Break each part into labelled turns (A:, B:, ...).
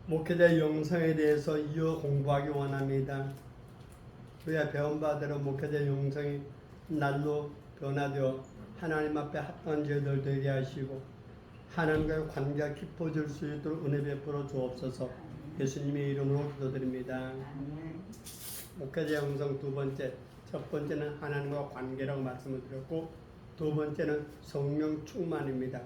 A: 목회자 영성에 대해서 이어 공부하기 원합니다. 우리가 배운 바대로 목회자 영성이 날로 변화되어 하나님 앞에 합당한 죄들 되게 하시고 하나님과의 관계가 깊어질 수 있도록 은혜 베풀어 주옵소서. 예수님의 이름으로 기도드립니다. 목회자 영성 두 번째, 첫 번째는 하나님과 관계라고 말씀을 드렸고 두 번째는 성령 충만입니다.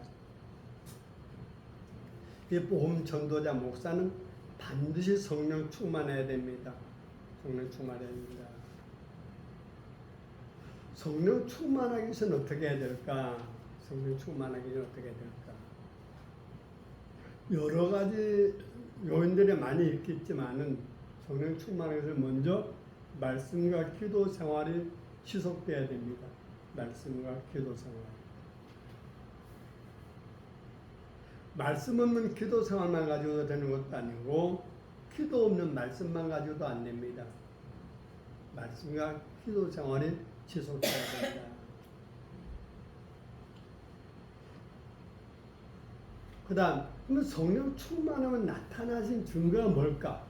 A: 이 복음 전도자 목사는 반드시 성령 충만해야 됩니다. 성령 충만해야 됩니다. 성령 충만하기 위해서는 어떻게 해야 될까? 성령 충만하기 위해서 어떻게 해야 될까? 여러 가지 요인들이 많이 있겠지만은 성령 충만하기 위해서 먼저 말씀과 기도 생활이 지속돼야 됩니다. 말씀과 기도 생활. 말씀 없는 기도 생활만 가지고도 되는 것도 아니고 기도 없는 말씀만 가지고도 안 됩니다. 말씀과 기도 생활이 지속돼야 됩니다. 그 다음, 성령 충만하면 나타나신 증거가 뭘까?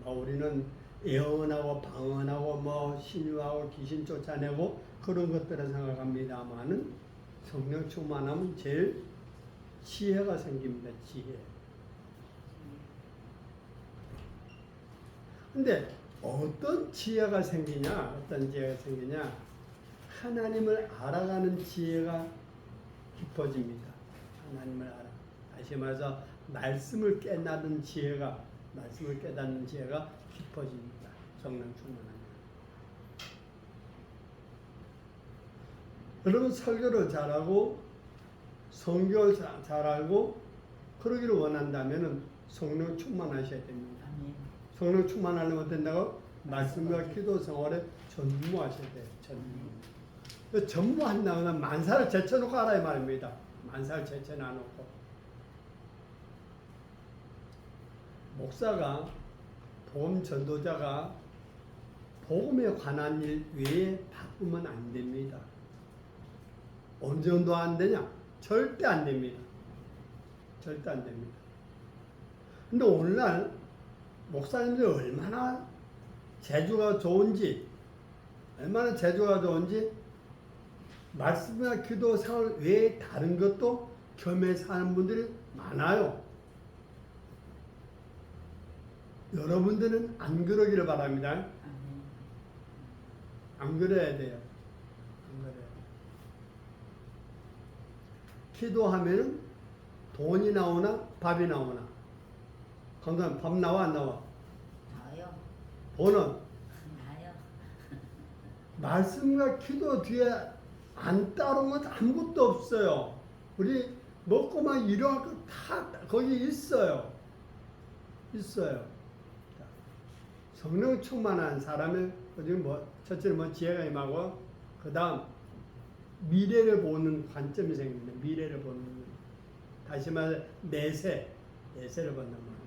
A: 우리는 예언하고 방언하고 신유하고 귀신 쫓아내고 그런 것들을 생각합니다만은 성령 충만하면 제일 지혜가 생깁니다. 지혜. 근데 어떤 지혜가 생기냐? 어떤 지혜가 생기냐? 하나님을 알아가는 지혜가 깊어집니다. 하나님을 알아. 다시 말해서 말씀을 깨닫는 지혜가 깊어집니다. 성령 충만합니다. 여러분 설교를 잘하고 성경을 잘 알고 그러기를 원한다면 성령 충만하셔야 됩니다. 성령 충만하려면 된다고? 말씀과 기도 생활에 전무하셔야 돼요. 전무한다면 만사를 제쳐놓고 하라 이 말입니다. 만사를 제쳐놔놓고. 목사가 복음 전도자가 복음에 관한 일 외에 바꾸면 안 됩니다. 어느 정도 안 되냐? 절대 안 됩니다. 절대 안 됩니다. 근데 오늘날 목사님들이 얼마나 재주가 좋은지 말씀이나 기도 생활 외에 다른 것도 겸해서 하는 분들이 많아요. 여러분들은 안 그러기를 바랍니다. 안 그래야 돼요. 안 그래요. 기도하면은 돈이 나오나 밥이 나오나? 건강 밥 나와 안 나와?
B: 나와요.
A: 돈은?
B: 나요.
A: 말씀과 기도 뒤에 안 따른 건 아무것도 없어요. 우리 먹고만 일어날 거 다 거기 있어요. 있어요. 성령 충만한 사람의 첫째는 지혜가 임하고 그 다음 미래를 보는 관점이 생깁니다. 미래를 보는 다시 말해 내세를 본단 말이에요.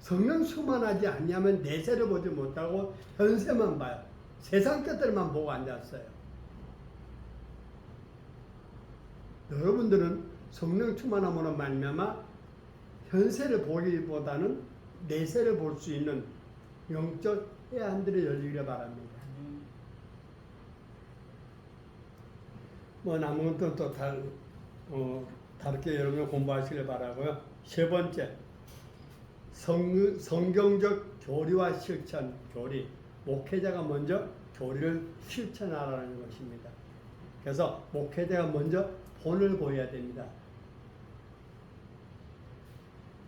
A: 성령 충만하지 않냐면 내세를 보지 못하고 현세만 봐요. 세상 것들만 보고 앉았어요. 여러분들은 성령 충만함으로 말미암아 현세를 보기보다는 내세를 볼 수 있는 영적 해안들이 열리기를 바랍니다. 남은 것도 또 다르게 여러분 공부하시길 바라고요. 세 번째, 성경적 교리와 실천, 교리. 목회자가 먼저 교리를 실천하라는 것입니다. 그래서 목회자가 먼저 본을 보여야 됩니다.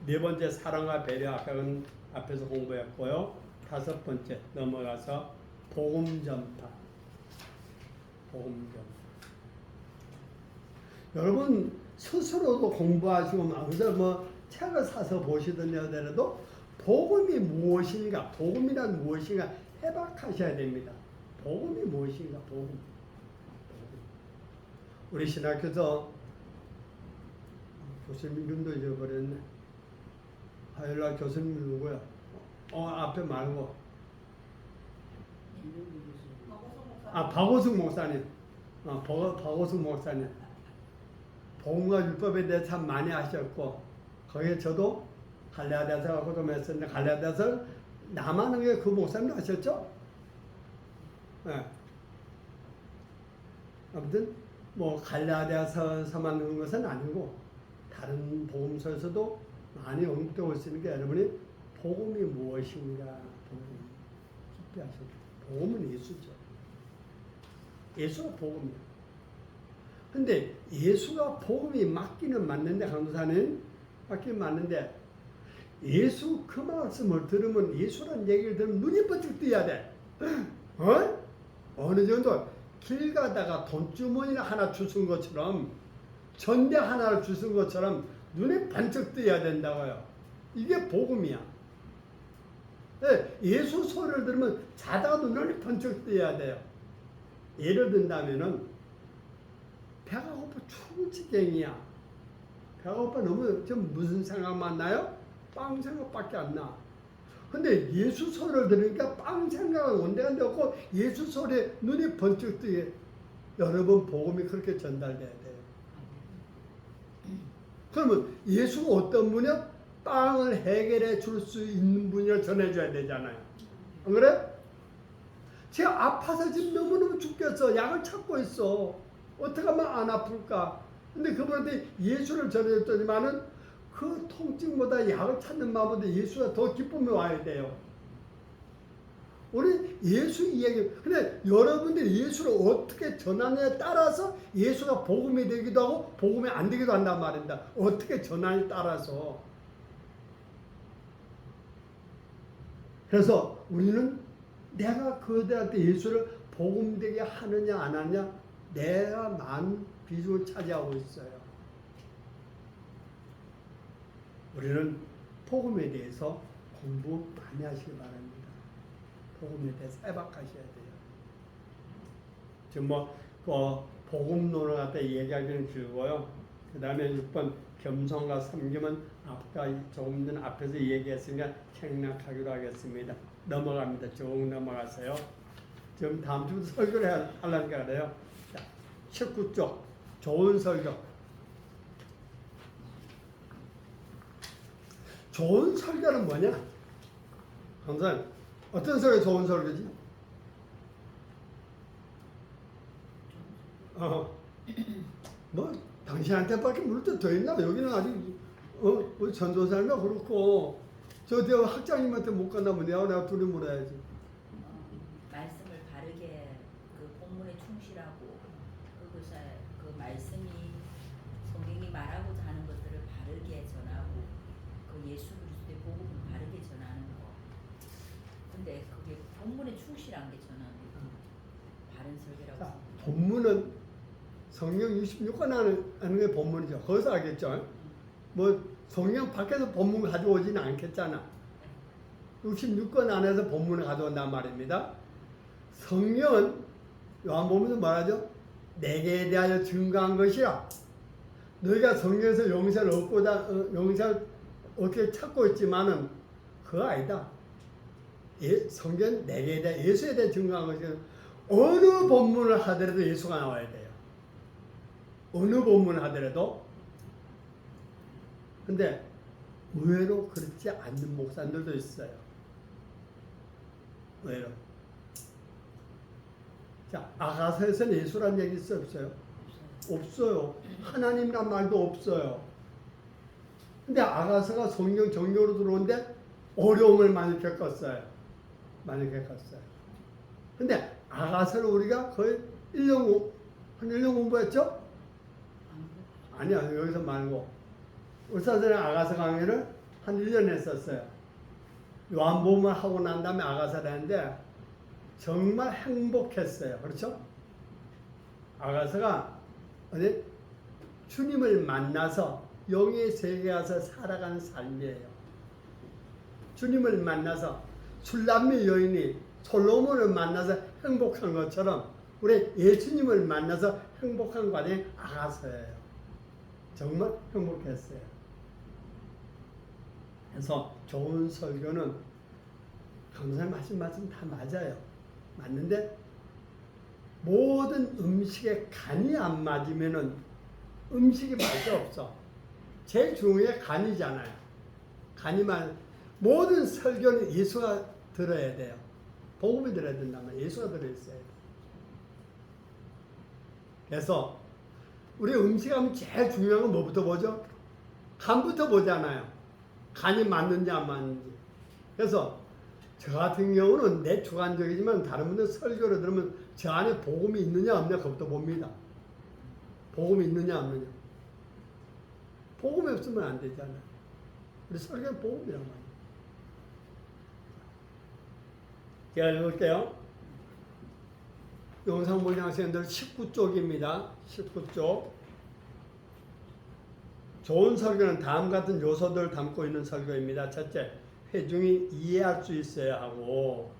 A: 네 번째, 사랑과 배려. 아까는 앞에서 공부했고요. 다섯 번째, 넘어가서 복음 전파. 복음 전파. 여러분 스스로도 공부하시고 그래서 책을 사서 보시든지 하더라도 복음이 무엇인가, 복음이란 무엇인가 해박하셔야 됩니다. 복음이 무엇인가, 복음. 우리 신학교에서 교수님 이름도 잊어버렸네. 화요일날 교수님 누구야? 앞에 말고. 박오숙 목사님. 박오숙 목사님. 복음과 율법에 대해 참 많이 하셨고 거기에 저도 갈라디아서하고 좀 했었는데 갈라디아서 남아는 게 그 목사님도 하셨죠? 네. 아무튼 뭐 갈라디아서만 그런 것은 아니고 다른 복음서에서도 많이 언급되고 있으는 게 여러분이 복음이 무엇인가 복음 깊이 하셔야 돼요. 복음은 예수죠. 예수가 복음이에요. 근데 예수가 복음이 맞기는 맞는데 강도사는 맞기는 맞는데 예수 그 말씀을 들으면 예수란 얘기를 들으면 눈이 번쩍 뜨야 돼. 어느 정도 길 가다가 돈주머니 하나 주신 것처럼 전대 하나를 주신 것처럼 눈에 번쩍 뜨야 된다고요. 이게 복음이야. 예수 소리를 들으면 자다가도 눈이 번쩍 뜨야 돼요. 예를 든다면은 배가 고파 죽을 지경이야. 배가 고파 너무 좀 무슨 생각만 나요? 빵 생각밖에 안 나. 근데 예수 소리를 들으니까 빵 생각은 온데간데 없고 예수 소리에 눈이 번쩍 뜨게 여러분 복음이 그렇게 전달돼야 돼요. 그러면 예수가 어떤 분이야? 빵을 해결해 줄 수 있는 분을 전해줘야 되잖아요. 안 그래? 제가 아파서 지금 너무너무 죽겠어. 약을 찾고 있어. 어떻게 하면 안 아플까? 근데 그분한테 예수를 전해줬더니만은 그 통증보다 약을 찾는 마음보다 예수가 더 기쁨이 와야 돼요. 우리 예수 이야기. 근데 여러분들이 예수를 어떻게 전하느냐에 따라서 예수가 복음이 되기도 하고 복음이 안 되기도 한단 말입니다. 어떻게 전하느냐에 따라서. 그래서 우리는 내가 그들한테 예수를 복음되게 하느냐 안 하느냐 내가 많은 비중을 차지하고 있어요. 우리는 복음에 대해서 공부 많이 하시기 바랍니다. 복음에 대해서 해박하셔야 돼요. 지금 복음론을 갖다 얘기하기는 길고요. 그 다음에 6번 겸손과 섬김은 아까 조금 전 앞에서 얘기했으니까 생략하기로 하겠습니다. 넘어갑니다. 쭉 넘어가세요. 지금 다음 주부터 설교를 하려니까 그래요. 자, 19쪽 좋은 설교. 좋은 설교는 뭐냐? 항상 어떤 설교 좋은 설교지? 뭐 당신한테밖에 물을 때 더 있나? 여기는 아직 우리 전도사님도 그렇고 저 학장님한테 못 간다면 내가 둘이 물어야지.
B: 말씀을 바르게 그 본문에 충실하고 그것에 그 말씀이 성경이 말하고자 하는 것들을 바르게 전하고 그 예수 그리스도의 복음을 바르게 전하는 거. 근데 그게 본문에 충실한 게 저는 바른 설교라고
A: 자,
B: 생각해요.
A: 본문은 성경 66권 하는 게 본문이죠. 거기서 알겠죠? 뭐 성경 밖에서 본문 가져오지는 않겠잖아. 66권 안에서 본문을 가져온단 말입니다. 성경은 요한복음에서 말하죠? 내게 대하여 증거한 것이라. 너희가 성경에서 영생을 영생을 어떻게 찾고 있지만은 그거 아니다. 성경 내게 대해 예수에 대해 증거한 것이 어느 본문을 하더라도 예수가 나와야 돼요. 어느 본문을 하더라도. 근데 의외로 그렇지 않는 목사님들도 있어요. 의외로. 자, 아가서에서는 예수란 얘기 있어요? 없어요? 없어요. 하나님이란 말도 없어요. 근데 아가서가 성경 정교로 들어오는데 어려움을 많이 겪었어요. 많이 겪었어요. 근데 아가서를 우리가 거의 한 1년 공부했죠? 아니야, 여기서 말고. 울산선생 아가서 강의를 한 1년 했었어요. 요한복음을 하고 난 다음에 아가서를 했는데 정말 행복했어요. 그렇죠? 아가서가 주님을 만나서 영의 세계에 가서 살아가는 삶이에요. 주님을 만나서 술람미 여인이 솔로몬을 만나서 행복한 것처럼 우리 예수님을 만나서 행복한 과정이 아가서예요. 정말 행복했어요. 그래서 좋은 설교는 강사님 하신 말씀 다 맞아요. 맞는데 모든 음식에 간이 안 맞으면은 음식이 맛이 없어. 제일 중요한 게 간이잖아요. 간이만 모든 설교는 예수가 들어야 돼요. 복음이 들어야 된다면 예수가 들어있어야 돼요. 그래서 우리 음식하면 제일 중요한 건 뭐부터 보죠? 간부터 보잖아요. 간이 맞는지 안 맞는지. 그래서 저 같은 경우는 내 주관적이지만 다른 분들 설교를 들으면 저 안에 복음이 있느냐 없느냐 그것부터 봅니다. 복음이 있느냐 없느냐. 복음이 없으면 안 되잖아요. 우리 설교는 복음이란 말이에요. 제가 읽을게요. 영상본의 학생들 19쪽입니다. 19쪽. 좋은 설교는 다음 같은 요소들을 담고 있는 설교입니다. 첫째, 회중이 이해할 수 있어야 하고,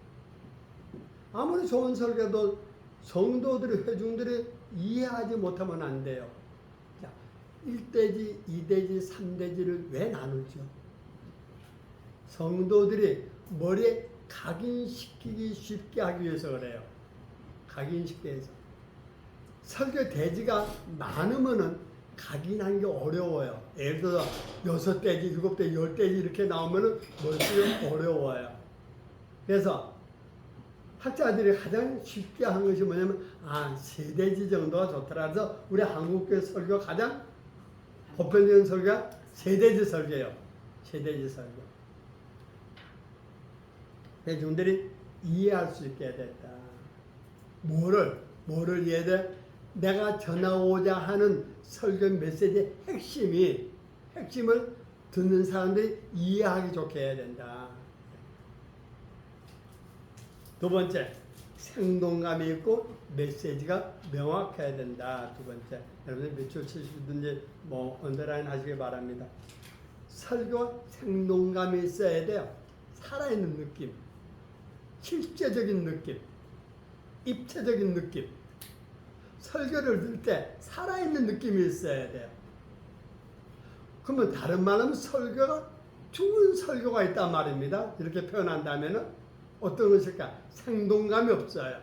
A: 아무리 좋은 설교도 성도들이, 회중들이 이해하지 못하면 안 돼요. 자, 1대지, 2대지, 3대지를 왜 나누죠? 성도들이 머리에 각인시키기 쉽게 하기 위해서 그래요. 각인시키기 위해서. 설교 대지가 많으면은 각인하는 게 어려워요. 예를 들어서 6대지, 7대지, 10대지 이렇게 나오면은 머릿속이 어려워요. 그래서 학자들이 가장 쉽게 한 것이 뭐냐면, 3대지 정도가 좋더라. 그래서 우리 한국교회 설교가 가장 보편적인 설교가 3대지 설교예요. 3대지 설교. 대중들이 이해할 수 있게 됐다. 뭐를 이해돼? 내가 전하고자 하는 설교 메시지의 핵심을 듣는 사람들이 이해하기 좋게 해야 된다. 두 번째, 생동감이 있고 메시지가 명확해야 된다. 두 번째, 여러분들 몇줄 치시든지 언더라인 하시기 바랍니다. 설교 생동감이 있어야 돼요. 살아있는 느낌, 실제적인 느낌, 입체적인 느낌. 설교를 들을 때 살아있는 느낌이 있어야 돼요. 그러면 다른 말하면 설교가 죽은 설교가 있단 말입니다. 이렇게 표현한다면 어떤 것일까? 생동감이 없어요.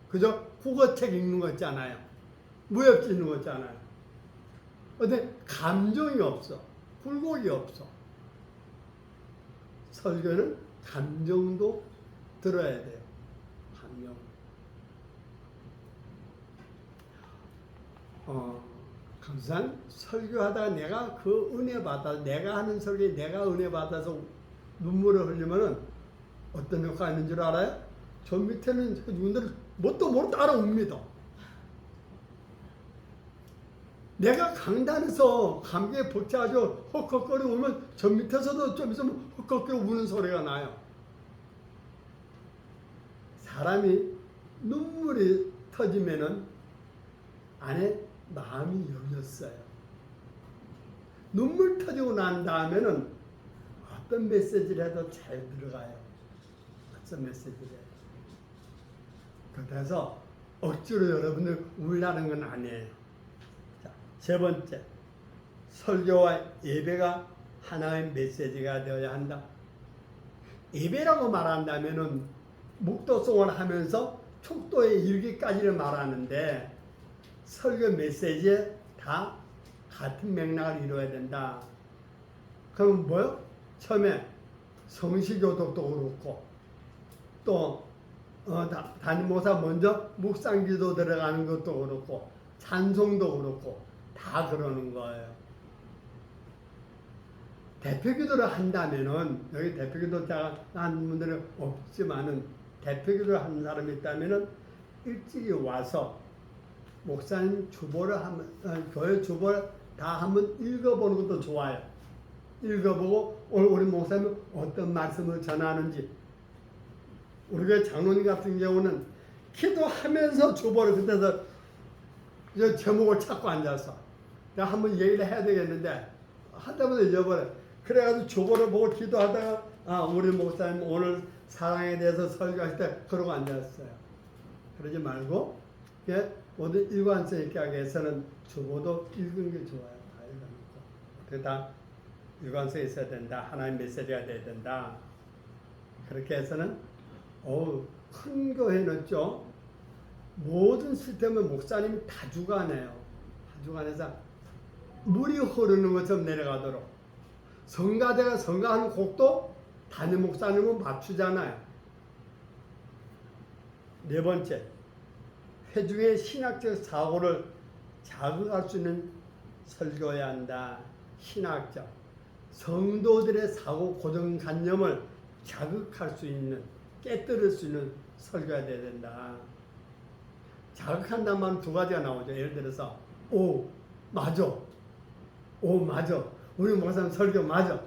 A: 그저 국어책 읽는 거 있잖아요. 무협지 읽는 거 있잖아요. 근데 감정이 없어. 굴곡이 없어. 설교는 감정도 들어야 돼요. 감정. 항상 설교하다가 내가 그 은혜 받아, 내가 하는 설교에 내가 은혜 받아서 눈물을 흘리면은 어떤 효과가 있는 줄 알아요? 저 밑에는 분들은 뭣도 모르고 따라옵니다. 내가 강단에서 감기에 벅차가지고 헉헉거리고 오면 저 밑에서도 좀 있으면 헉헉거리고 우는 소리가 나요. 사람이 눈물이 터지면은 안에 마음이 열렸어요. 눈물 터지고 난 다음에는 어떤 메시지를 해도 잘 들어가요. 어떤 메시지를 해도. 그래서 억지로 여러분들 울라는 건 아니에요. 자, 세 번째, 설교와 예배가 하나의 메시지가 되어야 한다. 예배라고 말한다면은 묵도송을 하면서 촉도에 이르기까지를 말하는데 설교 메시지에 다 같은 맥락을 이루어야 된다. 그럼 뭐요? 처음에 성시교독도 그렇고 또 담임 목사 먼저 묵상기도 들어가는 것도 그렇고 찬송도 그렇고 다 그러는 거예요. 대표기도를 한다면은 여기 대표기도 한 분들은 없지만은 대표기도를 하는 사람이 있다면은 일찍이 와서 목사님 주보를 교회 주보를 다 한번 읽어보는 것도 좋아요. 읽어보고 오늘 우리 목사님은 어떤 말씀을 전하는지. 우리 교회 장로님 같은 경우는 기도하면서 주보를 그때서 제목을 찾고 앉아서 내가 한번 얘기를 해야 되겠는데 하다보다 잊어버려. 그래가지고 주보를 보고 기도하다가 우리 목사님 오늘 사랑에 대해서 설교할 때 그러고 앉았어요. 그러지 말고 모든 일관성 있게 하기 위해서는 주보도 읽은 게 좋아요. 다 읽어놓고. 그게 다 일관성이 있어야 된다. 하나의 메시지가 돼야 된다. 그렇게 해서는 큰 교회는 모든 시스템을 목사님이 다 주관해요. 가중안에서 물이 흐르는 것처럼 내려가도록 성가대가 성가하는 곡도 담임 목사님은 맞추잖아요. 네 번째, 회중의 신학적 사고를 자극할 수 있는 설교해야 한다. 신학적 성도들의 사고 고정관념을 자극할 수 있는, 깨뜨릴 수 있는 설교가 돼야 된다. 자극한다는 말은 두 가지가 나오죠. 예를 들어서 오 맞아, 오 맞아, 우리 목사님 설교 맞아.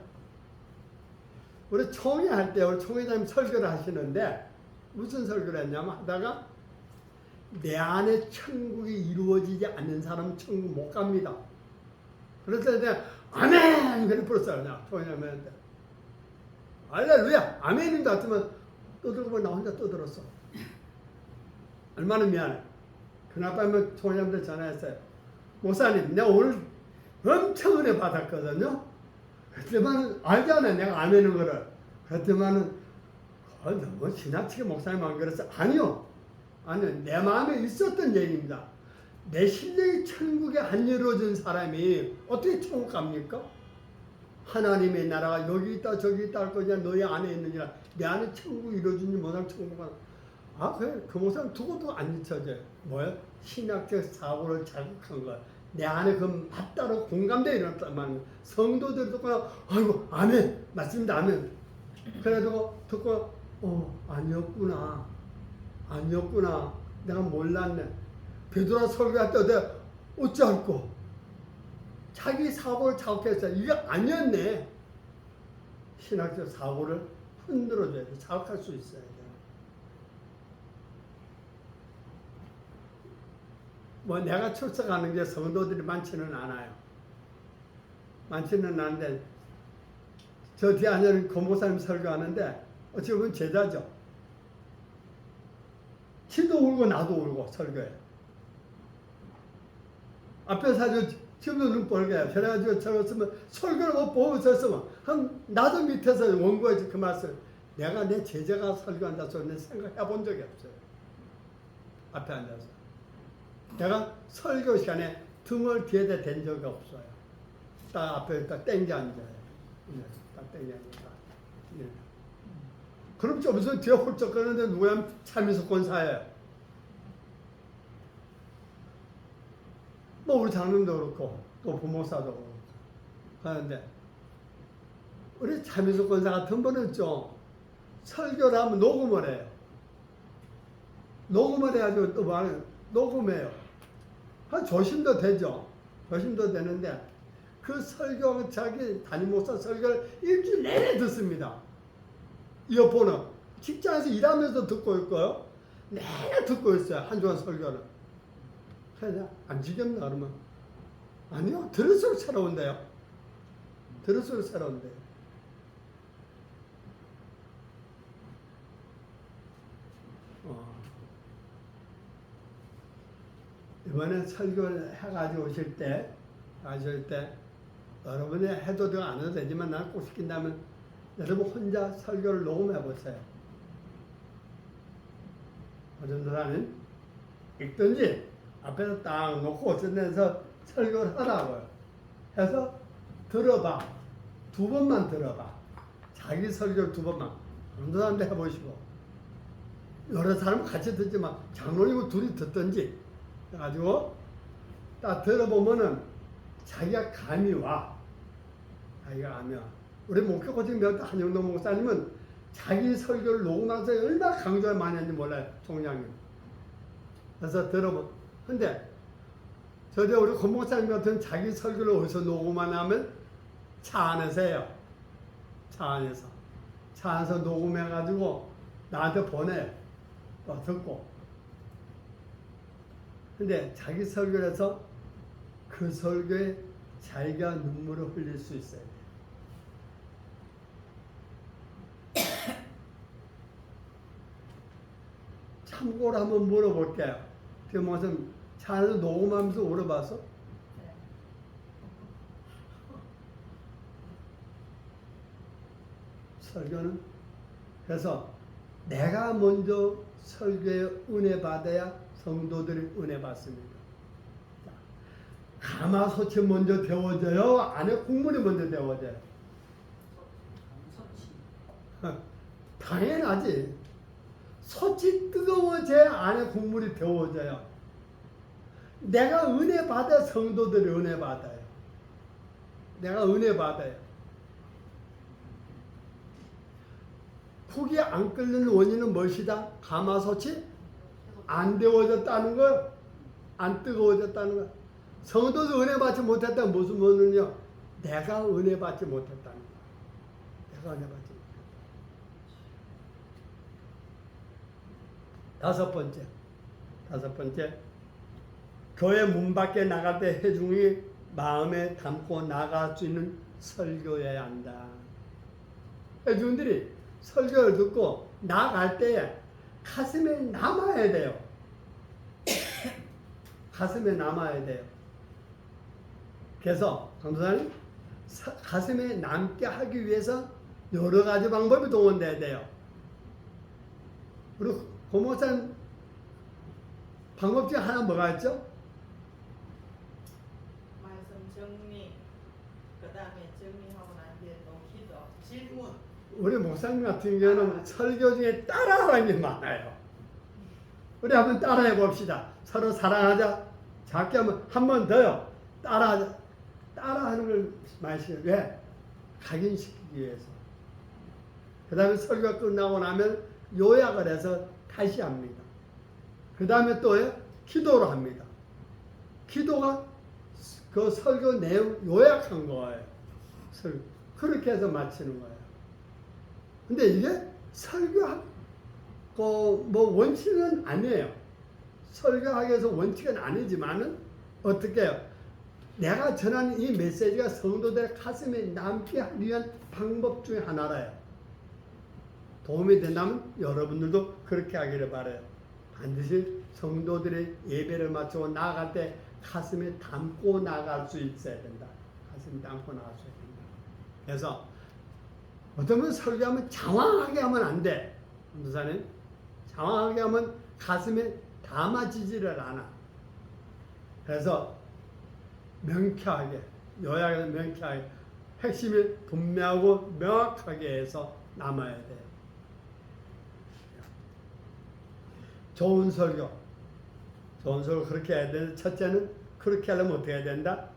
A: 우리 총회 할 때 우리 총회장님 설교를 하시는데 무슨 설교를 했냐면 하다가 내 안에 천국이 이루어지지 않는 사람은 천국 못 갑니다. 그래서 이제 아멘! 그래 불었어요. 그냥 총회장님한테 할렐루야! 아멘인 것 같으면 떠들고 보면 나 혼자 떠들었어. 얼마나 미안해. 그날 밤에 총회장님한테 전화했어요. 목사님, 내가 오늘 엄청 은혜 받았거든요. 그때만 알잖아요. 내가 아멘인 거를. 그때만은 너무 지나치게 목사님 안 그랬어. 아니요. 내 마음에 있었던 얘기입니다. 내 심령이 천국에 안 이루어진 사람이 어떻게 천국 갑니까? 하나님의 나라가 여기 있다 저기 있다 할 거냐 너희 안에 있느니라. 내 안에 천국이 이루어지지 못한 천국은 그래 그 목사님 두고도 안 잊혀져요. 뭐야? 신학적 사고를 자극한 거야. 내 안에 그 맞다로 공감대 일어났단 말이야. 성도들 듣고 아이고 아멘 맞습니다 아멘. 그래도 듣고 아니었구나 내가 몰랐네. 베드로 설교할 때 내가 어찌할꼬 자기 사고를 자극했어. 이게 아니었네. 신학적 사고를 흔들어줘야 돼. 자극할 수 있어야 돼. 뭐 내가 출석하는 게 성도들이 많지는 않아요. 많지는 않은데 저 뒤에 앉아있는 고목사님 설교하는데 어찌 보면 제자죠. 지도 울고 나도 울고 설교해. 앞에서 아주 지금도 눈 뻘개요. 그래가지고 저거 쓰면 설교를 못 보고 섰으면 나도 밑에서 원고해서 그 말씀 내가 내 제자가 설교한다 소리는 생각해 본 적이 없어요. 앞에 앉아서. 내가 설교 시간에 등을 뒤에다 댄 적이 없어요. 딱 앞에 딱 땡겨 앉아요. 딱 땡겨 앉아. 네. 그럼 좀 무슨 뒤에 홀쩍 거리는데 누구야? 참여석 권사예요. 뭐 우리 장로님도 그렇고 또 부목사도 그렇고 하는데 우리 참여석 권사 같은 분은 좀 설교를 하면 녹음을 해요. 녹음을 해가지고 또 말해요. 녹음해요. 조심도 되죠. 조심도 되는데 그 설교 자기 담임 목사 설교를 일주일 내내 듣습니다. 이어폰은 직장에서 일하면서 듣고 있고요. 내내 듣고 있어요. 한 주간 설교를. 그래서 안 지겹나 그러면 아니요. 들을수록 새로운데요. 들을수록 새로운데요. 이번에 설교를 해가지고 오실 때 여러분이 해도 되고 안 해도 되지만 나는 꼭 시킨다면 여러분 혼자 설교를 녹음해 보세요. 어떤 사람은 읽든지 앞에서 딱 놓고 어떤 데서 설교를 하라고요. 해서 들어봐. 2번만 들어봐. 자기 설교를 2번만. 어떤 사람도 해보시고 여러 사람 같이 듣지만 장로님과 둘이 듣든지 해가지고 딱 들어보면은 자기가 감이 와. 우리 목표코칭 배울 때 한영도 목사님은 자기 설교를 녹음하면서 얼마나 강조를 많이 했는지 몰라요. 총장님. 그래서 들어보. 근데 저도 우리 권 목사님 같은 자기 설교를 어디서 녹음하냐면 차 안에서 해요. 차 안에서 녹음해가지고 나한테 보내요. 또 듣고. 근데 자기 설교를 해서 그 설교에 자기가 눈물을 흘릴 수 있어요. 참고로 한번 물어볼게요. 그 무슨 차 안에서 녹음하면서 울어봤어? 설교는 그래서 내가 먼저 설교에 은혜 받아야 성도들이 은혜 받습니다. 가마솥이 먼저 데워져요? 안에 국물이 먼저 데워져요?
C: 서치.
A: 당연하지. 솥이 뜨거워져야 안에 국물이 데워져요. 내가 은혜 받아 성도들이 은혜 받아요. 내가 은혜 받아요. 국이 안 끓는 원인은 무엇이다? 가마솥이 안 데워졌다는 거, 안 뜨거워졌다는 거. 성도도 은혜 받지 못했다는 무슨 원인이요? 내가 은혜 받지 못했다는 거. 내가 은혜 받지 못했다. 다섯 번째. 교회 문 밖에 나갈 때 회중이 마음에 담고 나갈 수 있는 설교해야 한다. 회중들이 설교를 듣고 나갈 때 가슴에 남아야 돼요. 가슴에 남아야 돼요. 그래서 강도사님 가슴에 남게 하기 위해서 여러 가지 방법이 동원돼야 돼요. 그리고 고목사님 방법 중에 하나 뭐가 있죠?
C: 말씀 정리. 그다음에 정리하고 난 뒤에 또 기도, 질문.
A: 우리 목사님 같은 경우는 설교 중에 따라하는 게 많아요. 우리 한번 따라해 봅시다. 서로 사랑하자. 작게 하면 한 번 더요. 따라하자. 따라하는 걸 많이 시켜요. 왜? 각인시키기 위해서. 그 다음에 설교가 끝나고 나면 요약을 해서 다시 합니다. 그 다음에 또 기도를 합니다. 기도가 그 설교 내용 요약한 거예요. 그렇게 해서 마치는 거예요. 근데 이게 설교학 뭐 원칙은 아니에요. 설교학에서 원칙은 아니지만은 어떻게 해요? 내가 전하는 이 메시지가 성도들의 가슴에 남게 하기 위한 방법 중에 하나라요. 도움이 된다면 여러분들도 그렇게 하기를 바라요. 반드시 성도들의 예배를 마치고 나아갈 때 가슴에 담고 나갈 수 있어야 된다. 가슴에 담고 나갈 수 있어야 된다. 그래서 어떤 분 설교하면 장황하게 하면 안 돼. 무사님 장황하게 하면 가슴에 담아지지를 않아. 그래서 명쾌하게, 요약해서 명쾌하게, 핵심이 분명하고 명확하게 해서 남아야 돼요. 좋은 설교 그렇게 해야 되는데, 첫째는 그렇게 하려면 어떻게 해야 된다?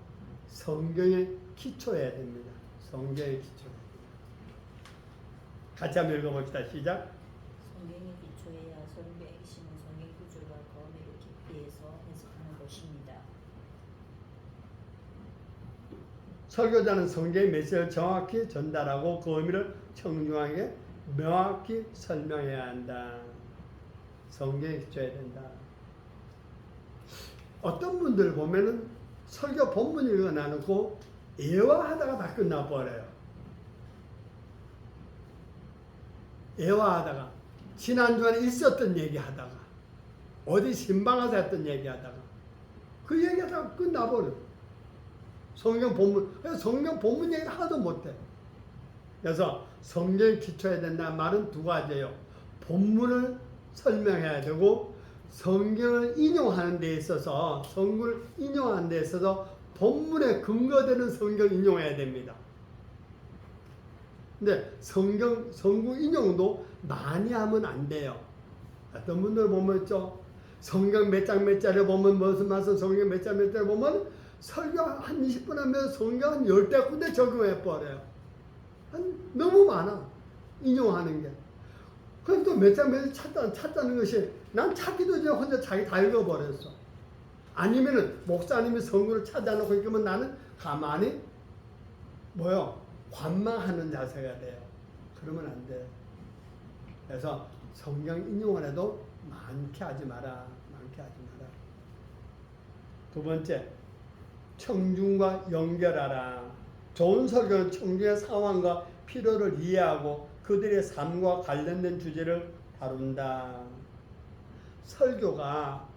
A: 성경에 기초해야 됩니다. 성경에 기초해야 됩니다. 같이 한번 읽어봅시다. 시작.
B: 성경에 기초해야 설교의 핵심은 성경 구절과 범위를 깊이 해서 해석하는 것입니다.
A: 설교자는 성경의 메시지를 정확히 전달하고 그 의미를 청중에게 명확히 설명해야 한다. 성경에 기초해야 된다. 어떤 분들 보면은 설교 본문 읽어놔놓고 애화하다가 다 끝나버려요. 애화하다가 지난주에 있었던 얘기하다가 어디 신방가서 했던 얘기하다가 그 얘기하다가 끝나버려요. 성경 본문 얘기를 하나도 못해. 그래서 성경에 기초해야 된다는 말은 두 가지예요. 본문을 설명해야 되고 성경을 인용하는 데 있어서 성경을 인용하는 데 있어서 본문에 근거되는 성경을 인용해야 됩니다. 근데 성경 인용도 많이 하면 안 돼요. 어떤 분들 보면 있죠. 성경 몇 장 몇 절에 보면 무슨 말씀 성경 몇 장 몇 절에 보면 설교 한 20분 하면 성경 한 10대 군데 적용해 버려요. 너무 많아. 인용하는 게. 그럼 또 몇 장 몇 절 찾다는 것이 난 찾기도 전에 혼자 자기 다 읽어버렸어. 아니면은 목사님이 성경을 찾아놓고 있으면 나는 가만히 관망하는 자세가 돼요. 그러면 안 돼요. 그래서 성경 인용을 해도 많게 하지 마라. 많게 하지 마라. 두 번째, 청중과 연결하라. 좋은 설교는 청중의 상황과 필요를 이해하고 그들의 삶과 관련된 주제를 다룬다. 설교가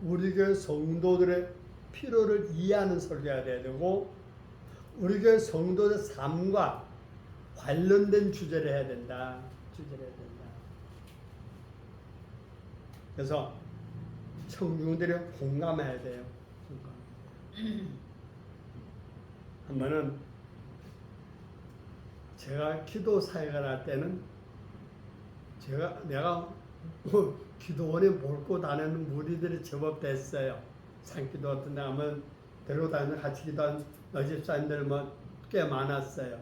A: 우리 교회 성도들의 필요를 이해하는 설교가 돼야 되고 우리 교회 성도의 삶과 관련된 주제를 해야 된다. 그래서 청중들이 공감해야 돼요. 한 번은 제가 기도 사역을 할 때는 내가 기도원에 몰고 다니는 무리들이 제법 됐어요. 산기도 같은 데 가면 데리고 다니는 같이 기도한 여집사님들 꽤 많았어요.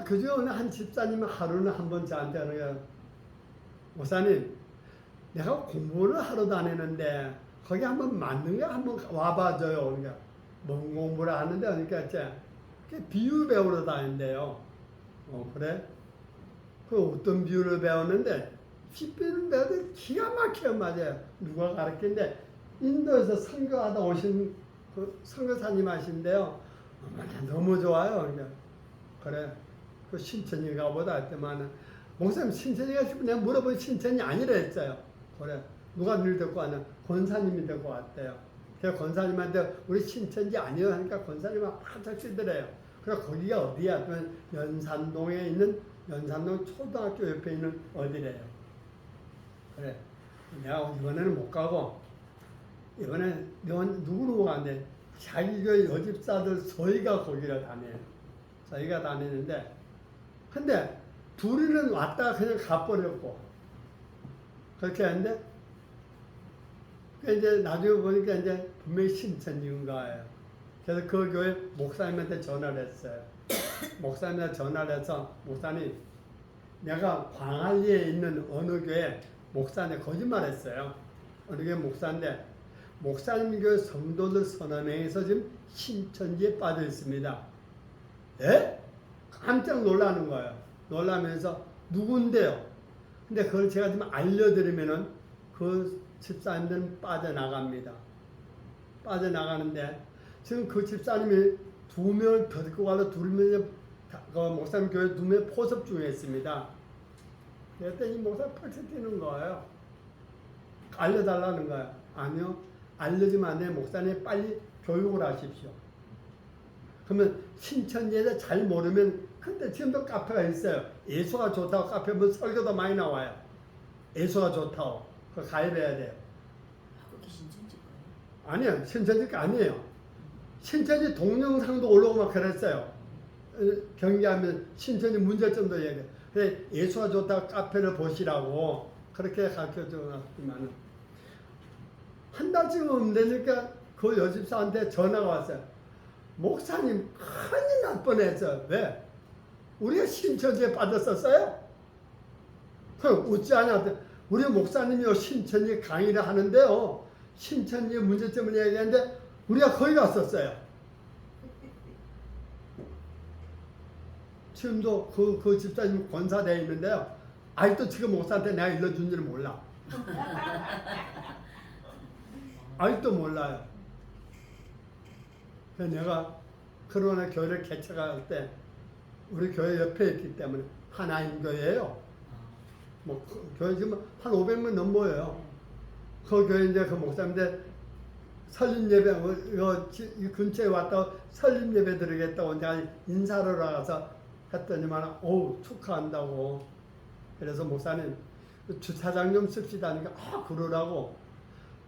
A: 그중에 어느 한 집사님은 하루는 한 번 저한테 하는 거예요. 목사님, 내가 공부를 하러 다니는데 거기 한번 맞는 거 한번 와봐줘요. 그러니까 뭔 공부를 하는데 그러니까 비유 배우러 다닌대요. 그래? 그 어떤 비유를 배웠는데 비유를 배우는데 기가 막혀 맞아요. 누가 가르치는데 인도에서 선교하다 오신 그 선교사님 하신데요. 너무 좋아요. 그러니까 그래. 그 신천지가 보다 했더만 목사님 신천지가 싶으면 내가 물어보니 신천이 아니라 했어요. 그래. 누가 늘 데리고 왔냐? 권사님이 데리고 왔대요. 그래서 권사님한테 우리 신천지 아니요 하니까 권사님은 한참 쓰더래요. 그래서 거기가 어디야? 연산동에 있는 연산동 초등학교 옆에 있는 어디래요. 그래. 내가 이번에는 못 가고 이번에 누구 가는데 자기 교회 여집사들 저희가 거기를 다녀요. 저희가 다니는데 근데 둘이는 왔다가 그냥 가버렸고 그렇게 하는데 이제 나중에 보니까 이제 분명히 신천지인 거예요. 그래서 그 교회 목사님한테 전화를 했어요. 목사님한테 전화를 해서 목사님 내가 광안리에 있는 어느 교회 목사한테 거짓말했어요. 어느 교회 목사인데 목사님 교회 성도들 서너 명이서 지금 신천지에 빠져 있습니다. 예? 깜짝 놀라는 거예요. 놀라면서 누군데요? 근데 그걸 제가 좀 알려드리면은 그 집사님들은 빠져나갑니다. 빠져나가는데 지금 그 집사님이 2명을 더 데리고 가서 2명이 그 목사님 교회 2명 포섭 중에 있습니다. 그랬더니 이 목사 펄쩍 뛰는 거예요. 알려달라는 거예요. 아니요. 알려주면 안 돼요. 목사님 빨리 교육을 하십시오. 그러면 신천지에서 잘 모르면 근데 지금도 카페가 있어요. 예수가 좋다고 카페 보면 설교도 많이 나와요. 예수가 좋다고. 그거 가입해야 돼요.
B: 그게 신천지 거예요?
A: 아니요. 신천지가 아니에요. 신천지 동영상도 올라오고 막 그랬어요. 경기하면 신천지 문제점도 얘기해요. 그래 예수가 좋다고 카페를 보시라고 그렇게 가르쳐주었지만 한 달쯤 안 되니까 그 여집사한테 전화가 왔어요. 목사님 큰일 날 뻔했어. 왜? 우리가 신천지에 빠졌었어요? 그럼 어찌하냐? 우리 목사님이요 신천지 강의를 하는데요. 신천지의 문제점을 얘기하는데 우리가 거기 갔었어요. 지금도 그 집사님 권사되어 있는데요. 아직도 지금 목사한테 내가 일러준 줄 몰라. 아직도 몰라요. 그래서 내가 그러나 교회를 개척할 때 우리 교회 옆에 있기 때문에 하나님 교회예요. 교회 지금 한 500명 넘어요. 그 교회 이제 그 목사님들 설립 예배 이 근처에 왔다 설립 예배 드리겠다고 이제 인사를 가서 했더니만 축하한다고. 그래서 목사님 주차장 좀 씁시다 하니까 그러라고.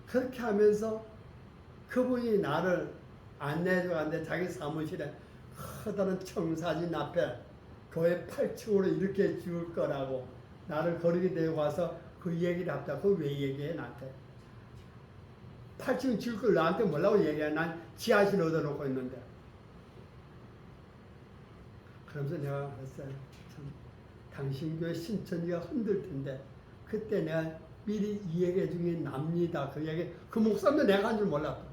A: 그렇게 하면서 그분이 나를 안내해줘 갔는데 자기 사무실에 커다란 청사진 앞에 교회 8층으로 이렇게 지을 거라고 나를 거리게 데리고 와서 그 얘기를 합니다. 그걸 왜 얘기해 나한테? 8층 지을 걸 나한테 뭐라고 얘기해? 난 지하실 얻어놓고 있는데. 그러면서 내가 그랬어요. 참 당신 교회 신천지가 흔들 텐데 그때 내가 미리 이 얘기 중에 납니다. 그 얘기 그 목사님도 내가 한 줄 몰랐고.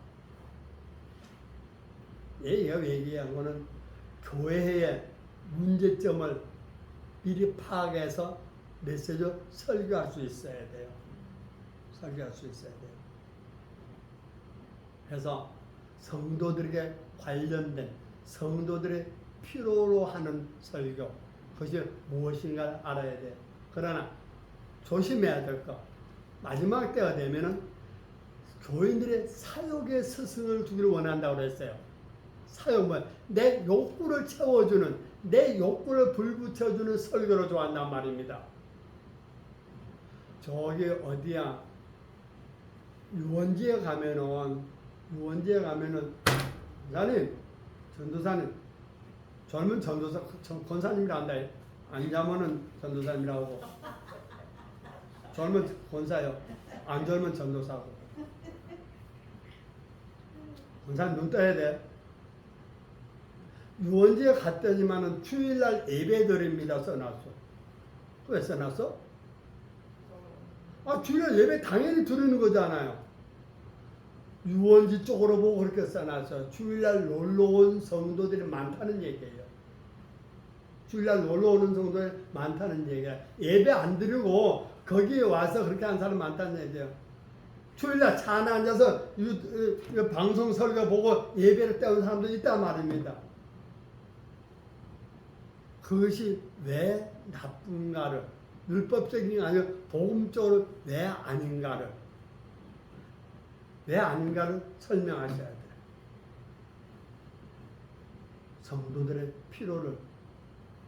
A: 얘가 얘기한 거는 교회의 문제점을 미리 파악해서 메시지를 설교할 수 있어야 돼요. 설교할 수 있어야 돼요. 그래서 성도들에게 관련된 성도들의 필요로 하는 설교 그것이 무엇인가 알아야 돼요. 그러나 조심해야 될 것. 마지막 때가 되면은 교인들의 사역의 스승을 두기를 원한다고 그랬어요. 사역은 내 욕구를 채워주는 내 욕구를 불붙여주는 설교를 좋아한단 말입니다. 저기 어디야 유원지에 가면은 목사님 전도사님, 젊은 전도사, 권사님이라 한다. 안 자면은 전도사님이라고 하고, 젊은 권사요. 안 젊은 전도사고. 권사님 눈 떠야 돼. 유원지에 갔더니만은 주일날 예배 드립니다 써놨어. 왜 써놨어? 주일날 예배 당연히 드리는 거잖아요. 유원지 쪽으로 보고 그렇게 써놨어. 주일날 놀러 온 성도들이 많다는 얘기예요. 주일날 놀러 오는 성도들이 많다는 얘기야. 예배 안 드리고 거기에 와서 그렇게 하는 사람 많다는 얘기예요. 주일날 차 안에 앉아서 방송 설교 보고 예배를 때우는 사람도 있단 말입니다. 그것이 왜 나쁜가를, 율법적인 게 아니라 복음적으로 왜 아닌가를 설명하셔야 돼요. 성도들의 필요를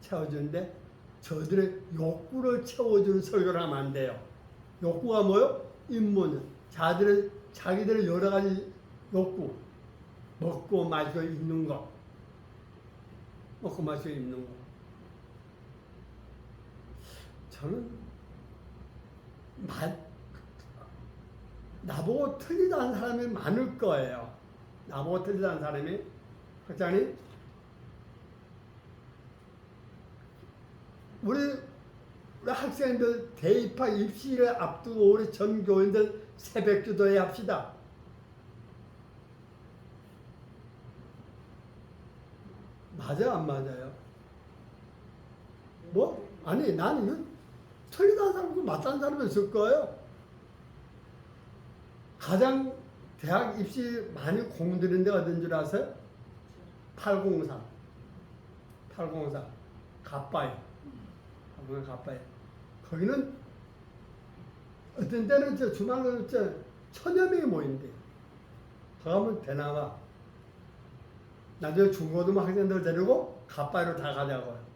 A: 채워주는데 저들의 욕구를 채워주는 설교를 하면 안 돼요. 욕구가 뭐요? 인문, 자기들의 여러 가지 욕구, 먹고 마시고 입는 거, 먹고 마시고 입는 거. 저는 나보고 틀리다는 사람이 많을 거예요. 나보고 틀리다는 사람이. 학장님, 우리 학생들 대입학 입시를 앞두고 우리 전 교인들 새벽기도회 합시다. 맞아요, 안 맞아요? 뭐? 아니, 나는 틀리다는 사람과 맞다는 사람이 있을 거예요. 가장 대학 입시 많이 공들인 데가 어딘 줄 아세요? 803. 가빠요. 거기는 어떤 때는 주말로 1000여 명이 모인대. 가면 대나마. 나중에 중고등 학생들 데리고 가빠이로 다 가자고요.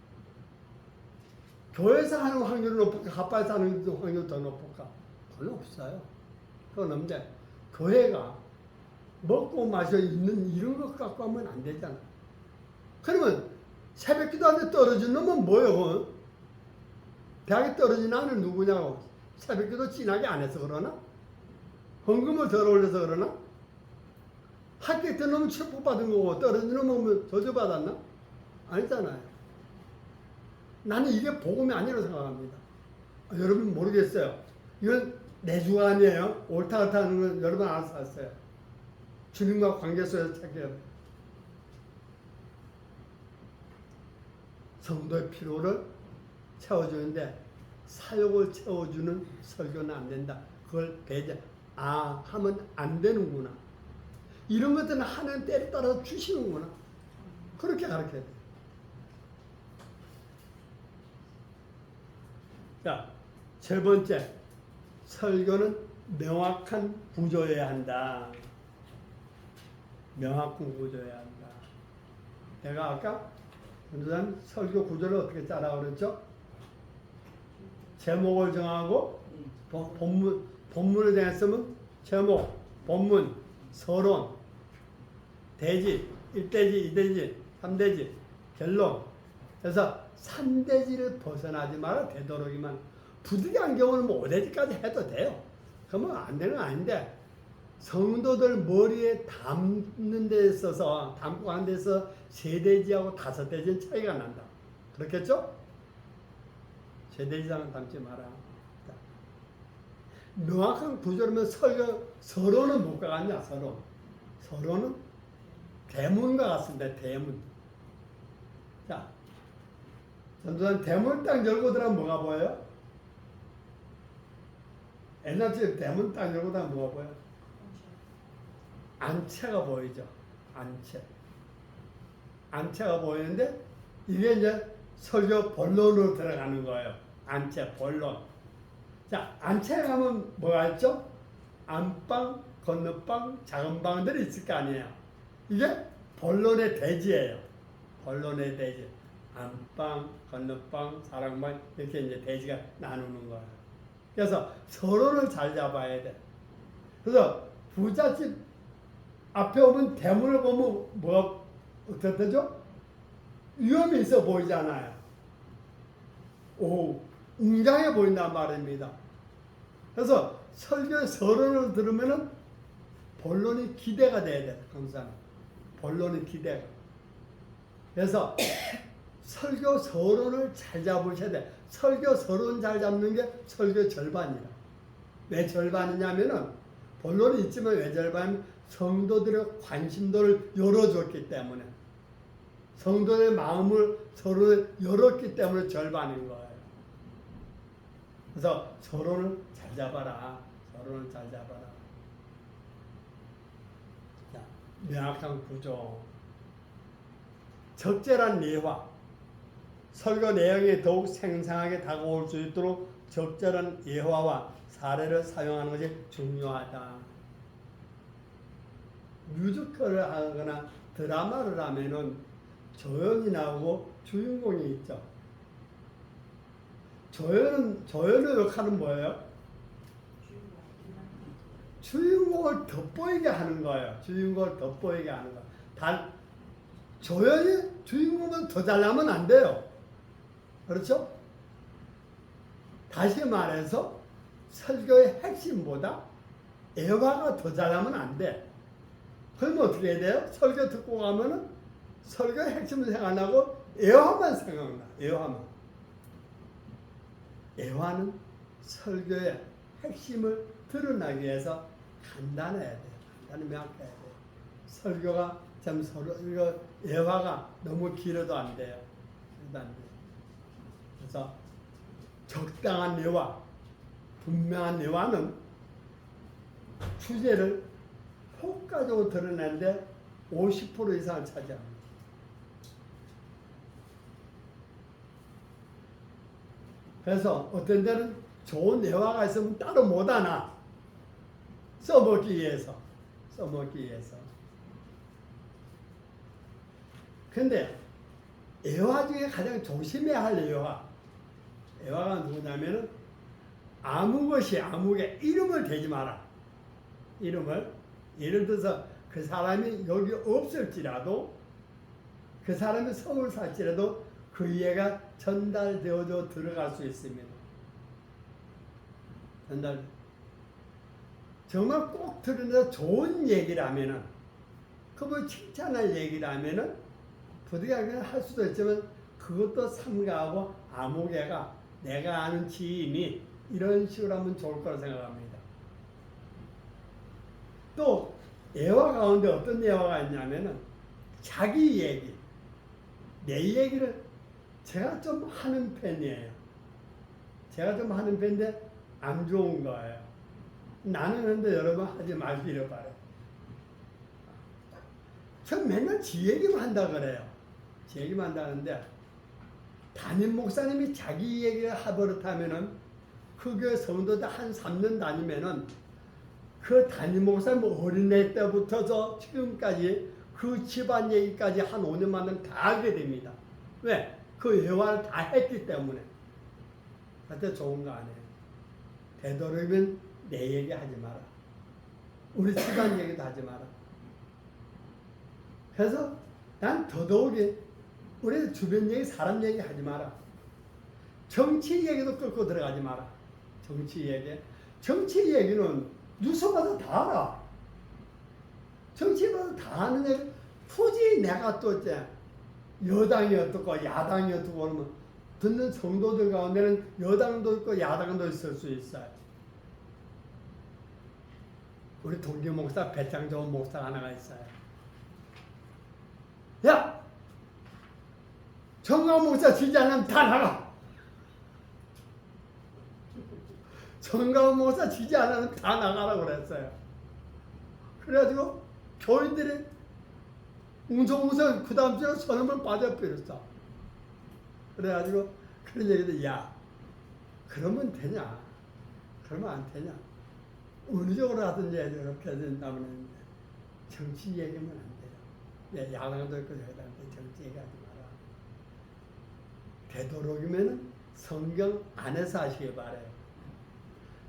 A: 교회에서 하는 확률이 높을까? 가빠이에서 하는 확률이 더 높을까? 별로 없어요. 그건 없는데 교회가 먹고 마셔 있는 이런 것 갖고 하면 안 되잖아. 그러면 새벽기도 하는데 떨어진 놈은 뭐예요? 대학에 떨어진 아는 누구냐고. 새벽기도 진하게 안 해서 그러나? 헌금을 덜 올려서 그러나? 합격된 놈은 축복받은 거고 떨어진 놈은 저주받았나? 아니잖아요. 나는 이게 복음이 아니라고 생각합니다. 여러분 모르겠어요. 이건 내 주관이에요. 옳다 그렇다 하는 건 여러분 알아서 하세요. 주님과 관계 속에서 찾겨요. 성도의 필요를 채워주는데 사욕을 채워주는 설교는 안 된다. 그걸 하면 안 되는구나. 이런 것들은 하나님 때에 따라 주시는구나. 그렇게 가르쳐야 돼. 자, 세 번째, 설교는 명확한 구조여야 한다. 명확한 구조여야 한다. 내가 아까 전도사님 설교 구조를 어떻게 짜라고 그랬죠? 제목을 정하고 본문을 정했으면 제목, 본문, 서론, 대지, 1대지, 2대지, 3대지, 결론. 그래서 3대지를 벗어나지 마라. 되도록이면 부득이한 경우는 5대지까지 해도 돼요. 그러면 안 되는 건 아닌데 성도들 머리에 담는 데 있어서 담고 하는 데서 3대지하고 5대지는 차이가 난다. 그렇겠죠? 3대지 이상은 담지 마라. 명확한 구조라면 서론은 뭐가 같냐? 서론은 대문과 같습니다. 대문. 자, 전도사님 대문 딱 열고 들어가면 뭐가 보여요? 옛날에 대문 딱 열고 들어가면 뭐가 보여요? 안채가 보이죠. 안채가 보이는데 이게 이제 설교 본론으로 들어가는 거예요. 안채, 본론. 자, 안채에 가면 뭐가 있죠? 안방, 건너방, 작은 방들이 있을 거 아니에요. 이게 본론의 대지예요. 본론의 대지. 안방, 건너방, 사랑방 이렇게 이제 대지가 나누는 거예요. 그래서 서론을 잘 잡아야 돼. 그래서 부잣집 앞에 오면 대문을 보면 어떻죠? 위험이 있어 보이잖아요. 오, 웅장해 보인단 말입니다. 그래서 설교 서론을 들으면은 본론이 기대가 돼야 돼요. 항상 본론이 기대가. 그래서 설교 서론을 잘 잡으셔야 돼. 설교 서론 잘 잡는 게 설교 절반이라. 왜 절반이냐면은 본론이 있지만 왜 절반이냐면 성도들의 관심도를 열어줬기 때문에, 성도의 마음을 서로 열었기 때문에 절반인 거예요. 그래서 서론을 잘 잡아라. 서론을 잘 잡아라. 자, 명확한 구조. 적절한 예화. 설교 내용이 더욱 생생하게 다가올 수 있도록 적절한 예화와 사례를 사용하는 것이 중요하다. 뮤지컬을 하거나 드라마를 하면은 조연이 나오고 주인공이 있죠. 조연의 역할은 뭐예요? 주인공을 돋보이게 하는 거예요. 주인공을 돋보이게 하는 거. 조연이 주인공은 더 잘나면 안 돼요. 그렇죠? 다시 말해서 설교의 핵심보다 애화가 더 잘나면 안 돼. 그러면 어떻게 해야 돼요? 설교 듣고 가면은 설교의 핵심을 생각 안 하고 애화만 생각나. 애화만. 애화는 설교의 핵심을 드러나기 위해서 간단해야 돼요. 간단히 명확해야 돼요. 설교가 참 설교 애화가 너무 길어도 안 돼요. 안 돼요. 그래서 적당한 애화, 분명한 애화는 주제를 효과적으로 드러내는데 50% 이상을 차지합니다. 그래서 어떤 데는 좋은 애화가 있으면 따로 못하나 써먹기 위해서. 근데 애화 중에 가장 조심해야 할 애화가 누구냐면은 아무개 이름을 대지 마라. 이름을 예를 들어서 그 사람이 여기 없을지라도, 그 사람이 성을 살지라도 그 이해가 전달되어져 들어갈 수 있습니다. 정말 꼭 들으면서 좋은 얘기라면은, 그걸 칭찬할 얘기라면은 부득이하게 할 수도 있지만 그것도 삼가하고 아무개가 내가 아는 지인이 이런 식으로 하면 좋을 거라 생각합니다. 또 예화 가운데 어떤 예화가 있냐면은 자기 얘기, 내 얘기를 제가 좀 하는 편이에요. 제가 좀 하는 편인데 안 좋은 거예요. 나는 근데 여러분 하지 말기를 바래요. 전 맨날 지 얘기만 한다 그래요. 지 얘기만 한다는데 담임 목사님이 자기 얘기를 하버릇하면은 그 교회 성도들 한 3년 다니면은 그 담임 목사님 어린애 때부터 지금까지 그 집안 얘기까지 한 5년만은 다 알게 됩니다. 왜? 그 예화를 다 했기 때문에. 그때 좋은 거 아니에요. 되도록이면 내 얘기 하지 마라. 우리 집안 얘기도 하지 마라. 그래서 난 더더욱이 우리 주변 얘기, 사람 얘기 하지 마라. 정치 얘기도 끌고 들어가지 마라. 정치 얘기는 뉴스마다 다 알아. 정치마다 다 아는 얘기. 굳이 내가 또 이제 여당이 어떻고 야당이 어떻고 그러면 듣는 성도들 가운데는 여당도 있고 야당도 있을 수 있어요. 우리 동기 목사 배짱 좋은 목사 하나가 있어요. 야! 정강 목사 지지 않으면 다 나가! 정강 목사 지지 않으면 다 나가라고 그랬어요. 그래가지고 교인들이 웅성웅성 그 다음 주에 선언을 빠져버렸어. 그래가지고 그런 얘기도 야 그러면 되냐? 그러면 안 되냐? 어느 쪽으로 하든지 이렇게 된다면 정치 얘기면 안 돼요. 예, 야당도 있고 여당도 정치 얘기하지 마라. 되도록이면 성경 안에서 하시기 바래요.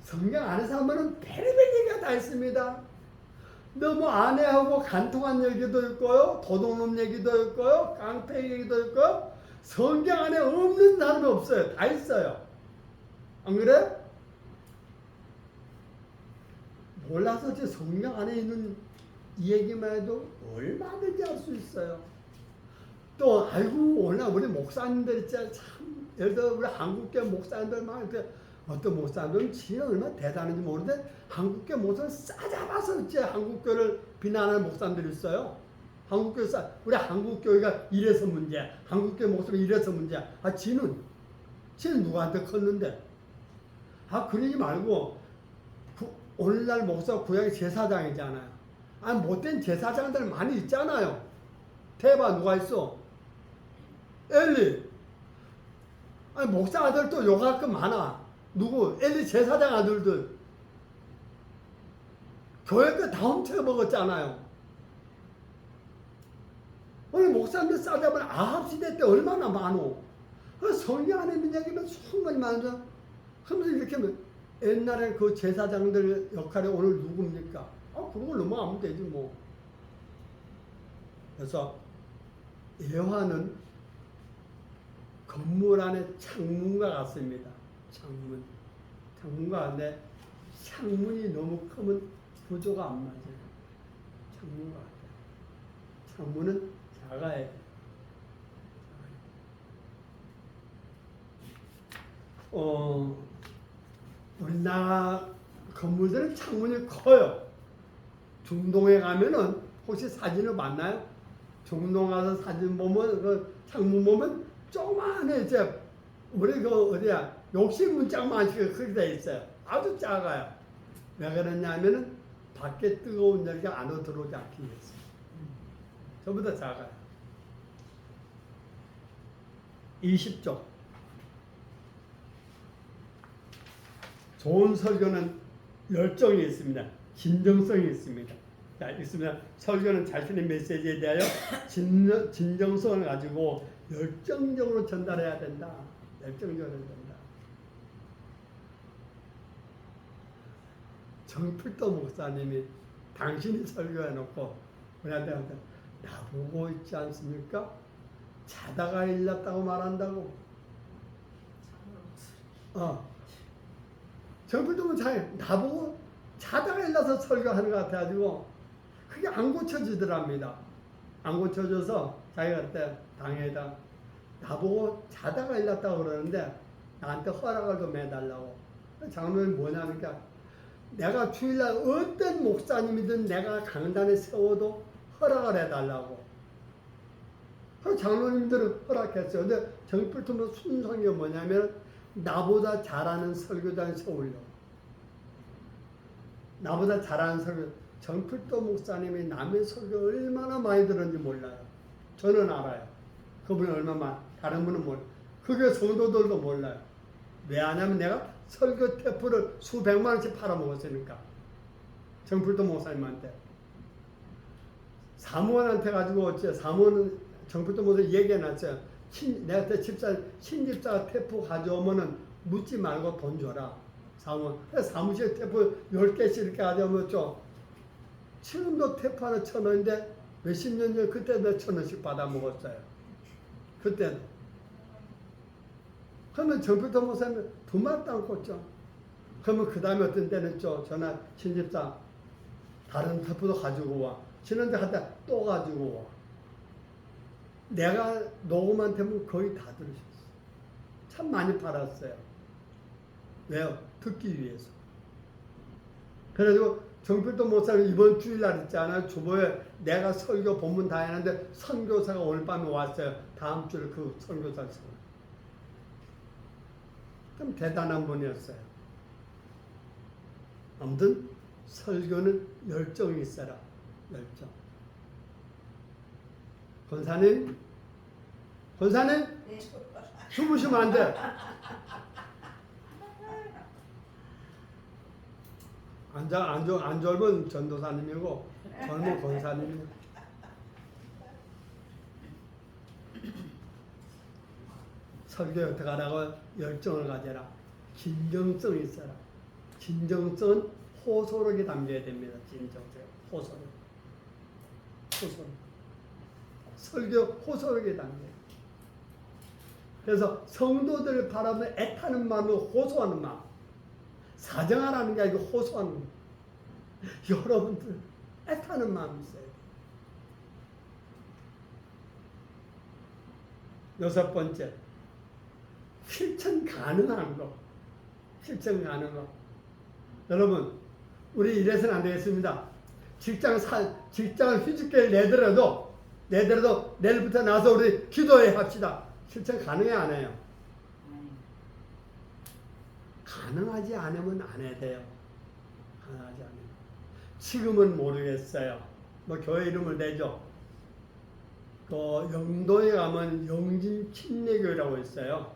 A: 성경 안에서 하면은 별의별 얘기가 다 있습니다. 너무 아내하고 간통한 얘기도 있고요, 도둑놈 얘기도 있고요, 깡패 얘기도 있고요. 성경 안에 없는 사람이 없어요. 다 있어요. 안 그래? 몰라서 제 성경 안에 있는 이 얘기만 해도 얼마든지 할 수 있어요. 또 아이고 오늘 우리 목사님들 있잖아, 참 예를 들어 우리 한국계 목사님들 막 이렇게 어떤 목사님들은 진짜 얼마나 대단한지 모르는데 한국계 목사를 싸잡아서 이제 한국교를 비난하는 목사님들이 있어요. 한국교 우리 한국교회가 이래서 문제야. 한국교 목사가 이래서 문제야. 아 지는 누구한테 컸는데? 아 그러지 말고 오늘날 목사 구약의 제사장이잖아요. 아 못된 제사장들 많이 있잖아요. 대바 누가 있어? 엘리. 아니 목사 아들도 욕할 거 많아. 누구? 엘리 제사장 아들들. 교회 거 다 훔쳐 먹었잖아요. 오늘 목사님들 싸잡은 아합 시대 때 얼마나 많어. 성경 안에 있는 얘기는 충분히 많죠. 그러면서 이렇게 하면 옛날에 그 제사장들 역할이 오늘 누굽니까? 그걸 넘어가면 되지 뭐. 그래서 예화는 건물 안에 창문과 같습니다. 창문과 같은데 창문이 너무 크면 구조가 안 맞아요. 창문과 같아요. 창문은 작아야 돼요. 우리나라 건물들은 창문이 커요. 중동에 가면은 혹시 사진을 봤나요? 중동 가서 사진 보면 그 창문 보면 조그만해. 이제 우리 그 어디야 욕실 문짝만 크게 돼 있어요. 아주 작아요. 왜 그러냐면은 밖에 뜨거운 열기가 안으로 들어오지 않기 위해서. 전부 다 작아요. 20쪽. 좋은 설교는 열정이 있습니다. 진정성이 있습니다. 자, 있습니다. 설교는 자신의 메시지에 대하여 진정성을 가지고 열정적으로 전달해야 된다. 열정적으로 된다. 정필도 목사님이 당신이 설교해놓고 우리한테 나보고 있지 않습니까? 자다가 일났다고 말한다고. 정필도는 나보고 자다가 일나서 설교하는 것 같아가지고 그게 안 고쳐지더랍니다. 안 고쳐져서 자기가 그때 당에다 나보고 자다가 일났다고 그러는데 나한테 허락을 좀 해달라고. 장로님 뭐냐니까 내가 주일날 어떤 목사님이든 내가 강단에 세워도 허락을 해달라고. 그 장로님들은 허락했어요. 근데 정필도는 순성이 뭐냐면 나보다 잘하는 설교자를 세우려고. 나보다 잘하는 설교. 정필도 목사님이 남의 설교 얼마나 많이 들었는지 몰라요. 저는 알아요. 그분이 얼마나 다른 분은 몰라요. 그게 성도들도 몰라요. 왜 하냐면 내가 설교 테프를 수백만 원씩 팔아먹었으니까. 정필도 목사님한테. 사무원한테 가지고 어째 사무원은 정필도 목사님 얘기해놨어요. 내가 그때 신집사가 테프 가져오면은 묻지 말고 돈 줘라. 사무실 테프 10개씩 이렇게 가져오면 좀 지금도 테프 하나 1,000원인데 몇십 년 전에 그때도 1,000원씩 받아 먹었어요. 그때도. 그러면 정필도 목사님 두 마리도 안 꽂죠. 그러면 그 다음에 어떤 때는 전화 신집사 다른 테프도 가지고 와. 지난데 갔다 또 가지고 와. 내가 녹음한 테프는 거의 다 들으셨어요. 참 많이 팔았어요. 왜요? 듣기 위해서. 그래가지고 정필도 목사님 이번 주일날 있잖아요. 주보에 내가 설교 본문 다 했는데 선교사가 오늘 밤에 왔어요. 다음 주에 그 선교사 세워요. 참 대단한 분이었어요. 아무튼 설교는 열정이 있어라. 열정. 권사님?
B: 네.
A: 주무시면 안 돼. 안 젊은 전도사님이고 젊은 권사님이고. 설교에 어떻게 하라고? 열정을 가져라. 진정성이 있어라. 진정성은 호소력이 담겨야 됩니다. 진정성. 호소력. 설교 호소력의 단계. 그래서 성도들을 바라보며 애타는 마음을 호소하는 마음. 사정하라는 게 아니고 호소하는 마음. 여러분들 애타는 마음이 있어야 돼요. 여섯 번째, 실천 가능한 거. 실천 가능한 거. 여러분, 우리 이래서는 안 되겠습니다. 직장을 휴직계를 내더라도 내일부터 나서 우리 기도해 합시다. 실천 가능해 안 해요? 가능하지 않으면 안 해야 돼요. 가능하지 않으면. 지금은 모르겠어요. 뭐 교회 이름을 내죠. 그 영도에 가면 영진 침례교회라고 있어요.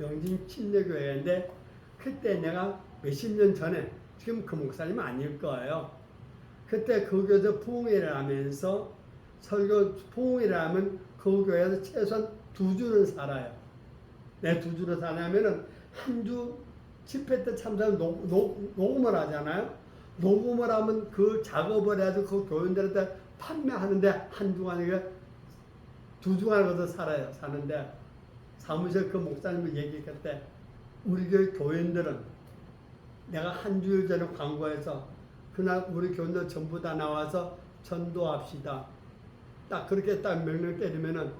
A: 영진 침례교회인데 그때 내가 몇십 년 전에, 지금 그 목사님은 아닐 거예요. 그때 그 교회에서 부흥회를 하면서 부흥회를 하면 그 교회에서 최소한 2주는 살아요. 내 2주를 사냐면은 한 주 집회 때 참사는 녹음을 하잖아요. 녹음을 하면 그 작업을 해서 그 교인들한테 판매하는데 한 주간이가 2주간을 거둬 살아요. 사는데 사무실 그 목사님이 얘기했을 우리 교회 교인들은 내가 한 주일 전에 광고해서 그날 우리 교인들 전부 다 나와서 전도합시다. 딱 그렇게 딱 명령 때리면은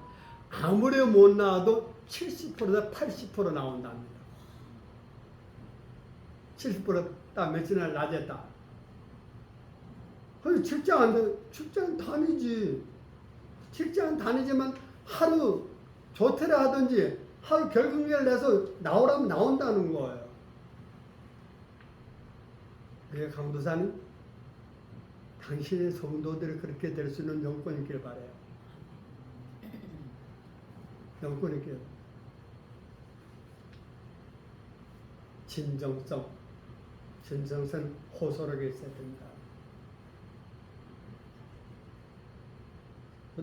A: 아무리 못 나와도 70%다 80% 나온답니다. 70%딱 며칠 낮에 딱. 아니 직장 다니지. 직장 다니지만 하루 조퇴를 하든지 하루 결근계를 내서 나오라면 나온다는 거예요. 그게 강도사는 당신의 성도들이 그렇게 될 수 있는 영권이 있길 바라요. 영권이 있길. 진정성 호소력이 있어야 됩니다.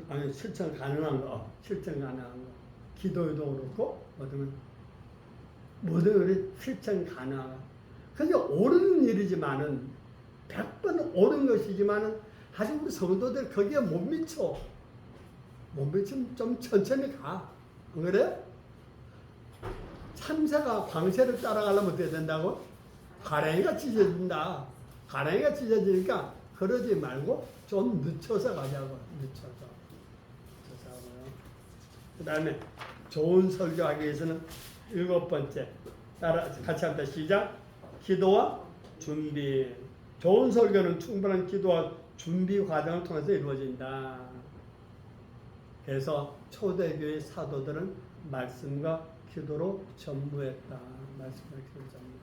A: 아니 실천 가능한 거. 기도에도 그렇고 모든 우리 실천 가능한 거. 그게 옳은 일이지만은 100번 옳은 것이지만은 아직 우리 성도들 거기에 못 미쳐. 못 미치면 좀 천천히 가. 안 그래? 참새가 광새를 따라가려면 어떻게 된다고? 가랭이가 찢어진다. 가랭이가 찢어지니까 그러지 말고 좀 늦춰서 가자고. 늦춰서. 그 다음에 좋은 설교하기 위해서는 7번째. 같이 합니다. 시작. 기도와 준비. 좋은 설교는 충분한 기도와 준비 과정을 통해서 이루어진다. 그래서 초대교회 사도들은 말씀과 기도로 전무했다. 말씀과 기도로 전무했다.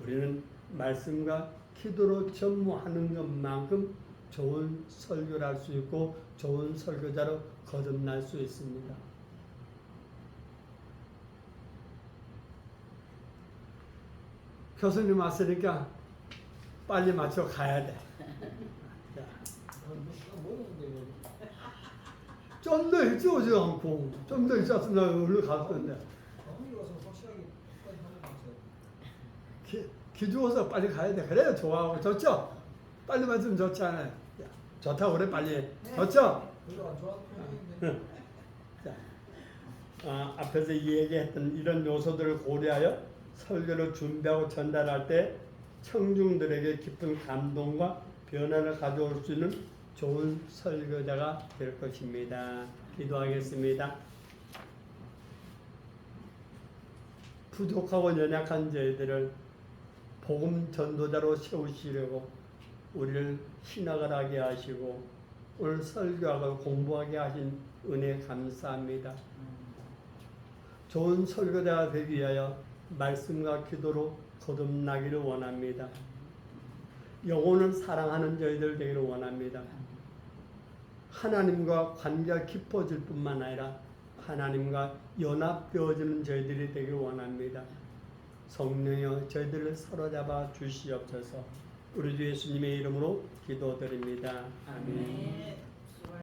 A: 우리는 말씀과 기도로 전무하는 것만큼 좋은 설교를 할 수 있고 좋은 설교자로 거듭날 수 있습니다. 교수님 왔으니까 빨리 맞춰 가야 돼. 좀 더 일찍 오지 않고 좀 더 일찍 왔으면 나 얼른 갔을 텐데. 기주어서 빨리 가야 돼. 그래야 좋아하고 좋죠? 빨리 맞으면 좋지 않아요? 좋다고 그래 빨리. 좋죠? 자, 앞에서 얘기했던 이런 요소들을 고려하여 설교를 준비하고 전달할 때 청중들에게 깊은 감동과 변화를 가져올 수 있는 좋은 설교자가 될 것입니다. 기도하겠습니다. 부족하고 연약한 저희들을 복음 전도자로 세우시려고 우리를 신학을 하게 하시고 오늘 설교하고 공부하게 하신 은혜 감사합니다. 좋은 설교자가 되기 위하여 말씀과 기도로 거듭나기를 원합니다. 영혼을 사랑하는 저희들 되기를 원합니다. 하나님과 관계가 깊어질 뿐만 아니라 하나님과 연합되어지는 저희들이 되기를 원합니다. 성령여 저희들을 사로잡아 주시옵소서. 우리 주 예수님의 이름으로 기도드립니다. 아멘.